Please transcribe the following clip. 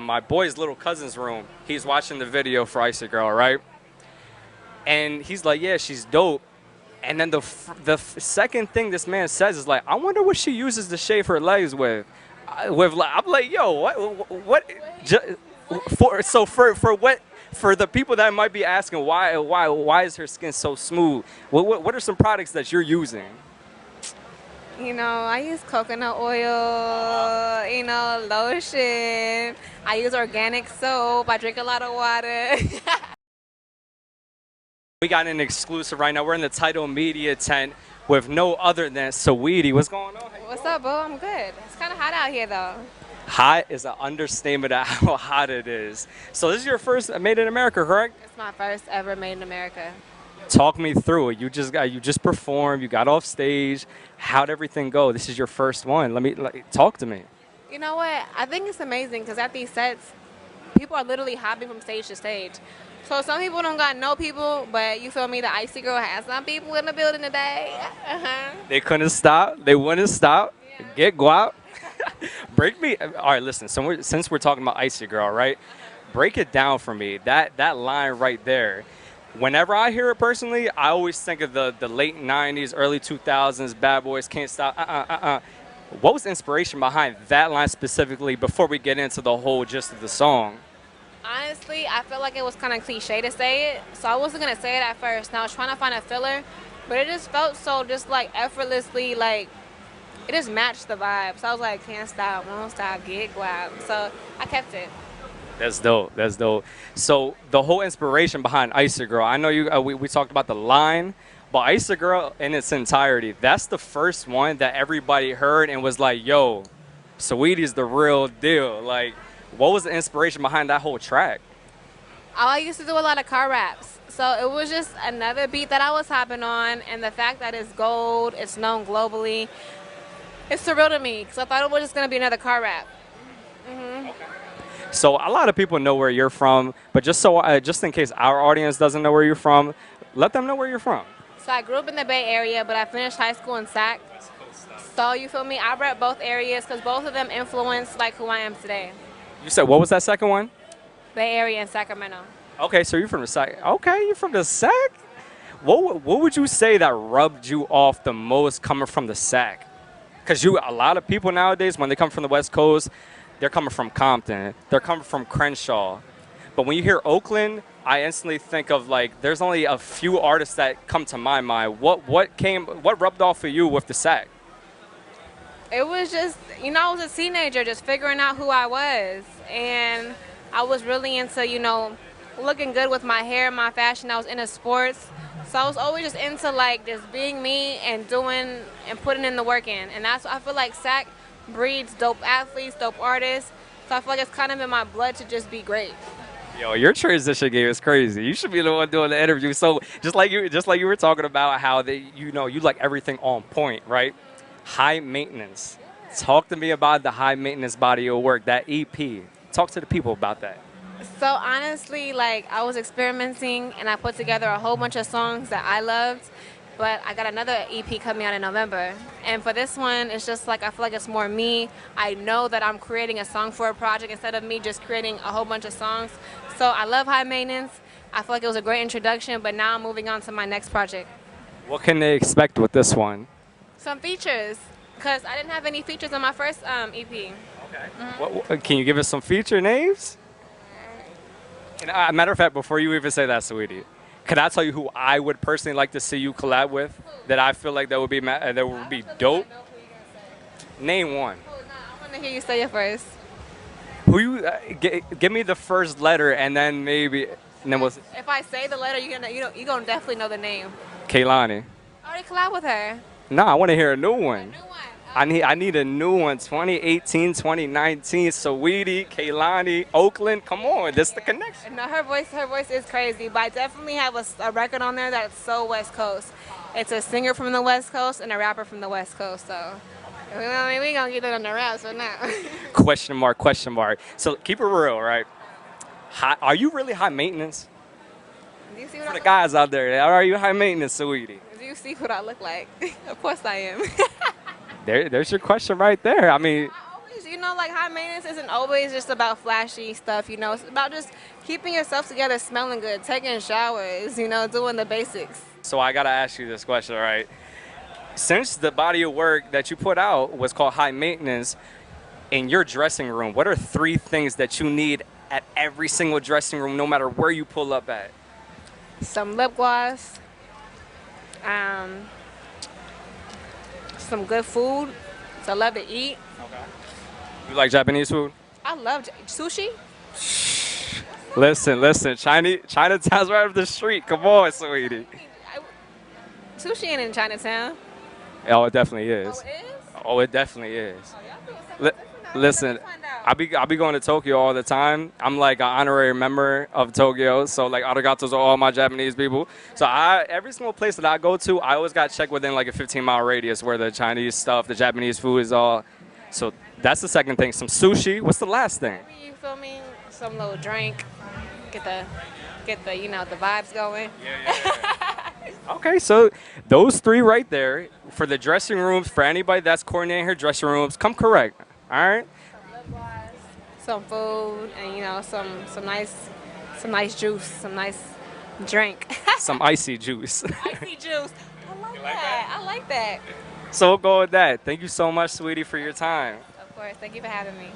my boy's little cousin's room. He's watching the video for Icy Girl, right? And he's like, yeah, she's dope. And then second thing this man says is like, I wonder what she uses to shave her legs with. I'm like, yo, what? For the people that might be asking why is her skin so smooth? What are some products that you're using? You know, I use coconut oil, lotion. I use organic soap. I drink a lot of water. We got an exclusive right now. We're in the Title Media tent with no other than Saweetie. What's going on? What's up, bro? I'm good. It's kind of hot out here, though. Hot is an understatement of how hot it is. So this is your first Made in America, correct? It's my first ever Made in America. Talk me through it. You just performed. You got off stage. How'd everything go? This is your first one. Talk to me. You know what? I think it's amazing because at these sets, people are literally hopping from stage to stage. So some people don't got no people, but you feel me? The Icy Girl has some people in the building today. They couldn't stop. They wouldn't stop. Yeah. Get guap. Break me. All right, listen. So since we're talking about Icy Girl, right? Break it down for me. That line right there. Whenever I hear it personally, I always think of the late 90s, early 2000s, Bad Boys Can't Stop. What was the inspiration behind that line specifically before we get into the whole gist of the song? Honestly, I felt like it was kind of cliche to say it, so I wasn't going to say it at first. And I was trying to find a filler, but it just felt so just like effortlessly, like it just matched the vibe. So I was like, can't stop, won't stop, get guap. So I kept it. That's dope. That's dope. So the whole inspiration behind Icy Girl, I know you. We talked about the line, but Icy Girl in its entirety, that's the first one that everybody heard and was like, yo, Saweetie's the real deal. Like, what was the inspiration behind that whole track? I used to do a lot of car raps. So it was just another beat that I was hopping on, and the fact that it's gold, it's known globally, it's surreal to me because I thought it was just going to be another car rap. Mm-hmm. Okay. So a lot of people know where you're from, but just in case our audience doesn't know where you're from, let them know where you're from. So I grew up in the Bay Area, but I finished high school in Sac. So you feel me? I rep both areas because both of them influenced like who I am today. You said what was that second one? Bay Area and Sacramento. Okay, so you're from the Sac. Okay, you're from the Sac. What would you say that rubbed you off the most coming from the Sac? Because a lot of people nowadays, when they come from the West Coast, they're coming from Compton. They're coming from Crenshaw. But when you hear Oakland, I instantly think of like there's only a few artists that come to my mind. What rubbed off for you with the Sac? It was just, I was a teenager just figuring out who I was. And I was really into, looking good with my hair, my fashion. I was into sports. So I was always just into like just being me and doing and putting in the work in. And that's what I feel like Sac breeds dope athletes, dope artists. So I feel like it's kind of in my blood to just be great. Yo, your transition game is crazy. You should be the one doing the interview. So just like you were talking about how you like everything on point, right? High maintenance. Talk to me about the high maintenance body of work, that EP. Talk to the people about that. So honestly, like I was experimenting and I put together a whole bunch of songs that I loved. But I got another EP coming out in November. And for this one, it's just like I feel like it's more me. I know that I'm creating a song for a project instead of me just creating a whole bunch of songs. So I love High Maintenance. I feel like it was a great introduction, but now I'm moving on to my next project. What can they expect with this one? Some features, because I didn't have any features on my first EP. Okay. Mm-hmm. Can you give us some feature names? Matter of fact, before you even say that, Saweetie, can I tell you who I would personally like to see you collab with? That I feel like that would be dope. Name one. I want to hear you say it first. Who you? Give me the first letter, and then we'll. If I say the letter, you're gonna definitely know the name. Kaylani. I already collab with her. No, I want to hear a new one. A new one. I need a new one. 2018, 2019. Saweetie, Kaylani, Oakland. Come on, this is the connection. No, her voice is crazy. But I definitely have a record on there that's so West Coast. It's a singer from the West Coast and a rapper from the West Coast. So we gonna get it on the rap. So now. Question mark. So keep it real, right? Are you really high maintenance? Do you see what For the guys out there, are you high maintenance, Saweetie? Do you see what I look like? Of course I am. There's your question right there. I mean, I always, you know, like high maintenance isn't always just about flashy stuff. You know, it's about just keeping yourself together, smelling good, taking showers. You know, doing the basics. So I gotta ask you this question, all right? Since the body of work that you put out was called high maintenance, in your dressing room, what are 3 things that you need at every single dressing room, no matter where you pull up at? Some lip gloss. Um, some good food. So I love to eat. Okay. You like Japanese food? I love sushi. Listen, Chinatown's right up the street. Come on, sweetie. Sushi ain't in Chinatown. Oh, it definitely Oh, is. it is? Oh, it definitely is. Oh, y'all doing something Li- different now. Listen, Let's find out. I be going to Tokyo all the time. I'm like an honorary member of Tokyo, so like arigatos to all my Japanese people. So every single place that I go to, I always got checked within like a 15-mile radius where the Chinese stuff, the Japanese food is all. So that's the second thing. Some sushi. What's the last thing? Maybe, you feel me? Some little drink. Get the you know the vibes going. Okay, so those 3 right there for the dressing rooms, for anybody that's coordinating her dressing rooms, come correct. All right? Some food and you know some nice juice, some nice drink. Some icy juice. Icy juice. I like that. I like that. So we'll go with that. Thank you so much, sweetie, for your time. Of course. Thank you for having me.